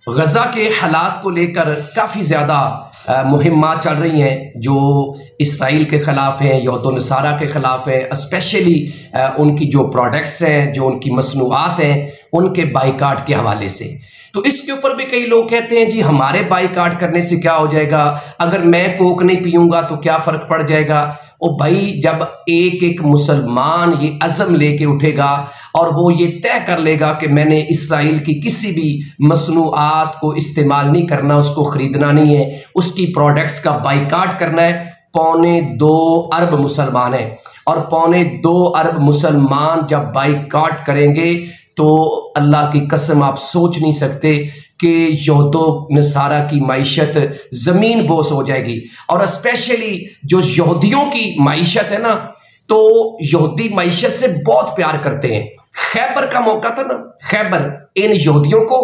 غزہ کے حالات کو لے کر کافی زیادہ مہمات چل رہی ہیں جو اسرائیل کے خلاف ہیں، یہود و نصارہ کے خلاف ہیں، اسپیشلی ان کی جو پروڈکٹس ہیں، جو ان کی مصنوعات ہیں، ان کے بائیکاٹ کے حوالے سے۔ تو اس کے اوپر بھی کئی لوگ کہتے ہیں جی ہمارے بائیکاٹ کرنے سے کیا ہو جائے گا، اگر میں کوک نہیں پیوں گا تو کیا فرق پڑ جائے گا۔ او بھائی، جب ایک ایک مسلمان یہ عزم لے کے اٹھے گا اور وہ یہ طے کر لے گا کہ میں نے اسرائیل کی کسی بھی مصنوعات کو استعمال نہیں کرنا، اس کو خریدنا نہیں ہے، اس کی پروڈکٹس کا بائیکاٹ کرنا ہے، 2.25 ارب مسلمان ہیں، اور 2.25 ارب مسلمان جب بائیکاٹ کریں گے تو اللہ کی قسم آپ سوچ نہیں سکتے کہ یہود و نصارہ کی معیشت زمین بوس ہو جائے گی۔ اور اسپیشلی جو یہودیوں کی معیشت ہے نا، تو یہودی معیشت سے بہت پیار کرتے ہیں۔ خیبر کا موقع تھا نا، خیبر، ان یہودیوں کو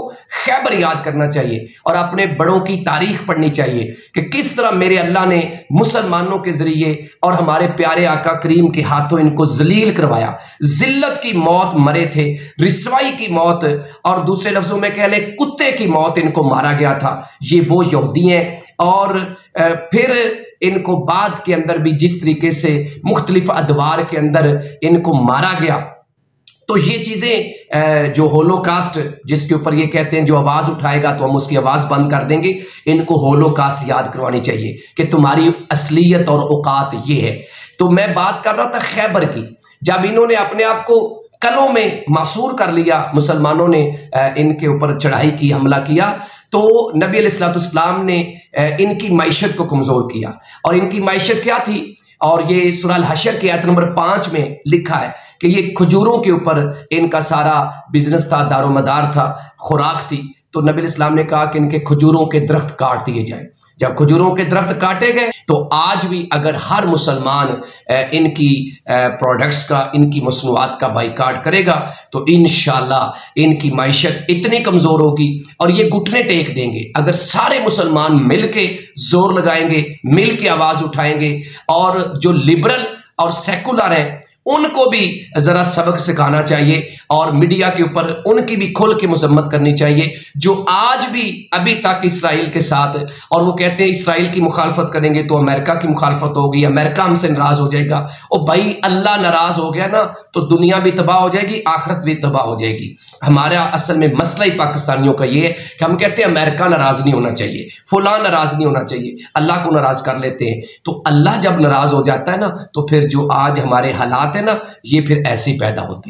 خیبر یاد کرنا چاہیے اور اپنے بڑوں کی تاریخ پڑھنی چاہیے کہ کس طرح میرے اللہ نے مسلمانوں کے ذریعے اور ہمارے پیارے آقا کریم کے ہاتھوں ان کو ذلیل کروایا، ذلت کی موت مرے تھے، رسوائی کی موت، اور دوسرے لفظوں میں کہہ لیں کتے کی موت ان کو مارا گیا تھا۔ یہ وہ یہودی ہیں، اور پھر ان کو بعد کے اندر بھی جس طریقے سے مختلف ادوار کے اندر ان کو مارا گیا، تو یہ چیزیں جو ہولوکاسٹ جس کے اوپر یہ کہتے ہیں جو آواز اٹھائے گا تو ہم اس کی آواز بند کر دیں گے، ان کو ہولوکاسٹ یاد کروانی چاہیے کہ تمہاری اصلیت اور اوقات یہ ہے۔ تو میں بات کر رہا تھا خیبر کی، جب انہوں نے اپنے آپ کو قلعوں میں محصور کر لیا، مسلمانوں نے ان کے اوپر چڑھائی کی، حملہ کیا، تو نبی علیہ السلام نے ان کی معیشت کو کمزور کیا۔ اور ان کی معیشت کیا تھی؟ اور یہ سورہ الحشر کی آیت نمبر 5 میں لکھا ہے کہ یہ کھجوروں کے اوپر ان کا سارا بزنس تھا، دار و مدار تھا، خوراک تھی۔ تو نبی علیہ السلام نے کہا کہ ان کے کھجوروں کے درخت کاٹ دیے جائیں۔ جب کھجوروں کے درخت کاٹے گئے تو آج بھی اگر ہر مسلمان ان کی پروڈکٹس کا، ان کی مصنوعات کا بائیکاٹ کرے گا تو انشاءاللہ ان کی معیشت اتنی کمزور ہوگی اور یہ گھٹنے ٹیک دیں گے۔ اگر سارے مسلمان مل کے زور لگائیں گے، مل کے آواز اٹھائیں گے، اور جو لبرل اور سیکولر ہیں ان کو بھی ذرا سبق سکھانا چاہیے، اور میڈیا کے اوپر ان کی بھی کھل کے مذمت کرنی چاہیے، جو آج بھی ابھی تک اسرائیل کے ساتھ، اور وہ کہتے ہیں اسرائیل کی مخالفت کریں گے تو امریکہ کی مخالفت ہوگی، امریکہ ہم سے ناراض ہو جائے گا۔ او بھائی، اللہ ناراض ہو گیا نا تو دنیا بھی تباہ ہو جائے گی، آخرت بھی تباہ ہو جائے گی۔ ہمارا اصل میں مسئلہ ہی پاکستانیوں کا یہ ہے کہ ہم کہتے ہیں امریکہ ناراض نہیں ہونا چاہیے، فلاں ناراض نہیں ہونا چاہیے، اللہ کو ناراض کر لیتے ہیں۔ تو اللہ جب ناراض ہو جاتا ہے نا تو پھر جو آج ہمارے حالات ہیں نا، یہ پھر ایسی پیدا ہوتی ہے۔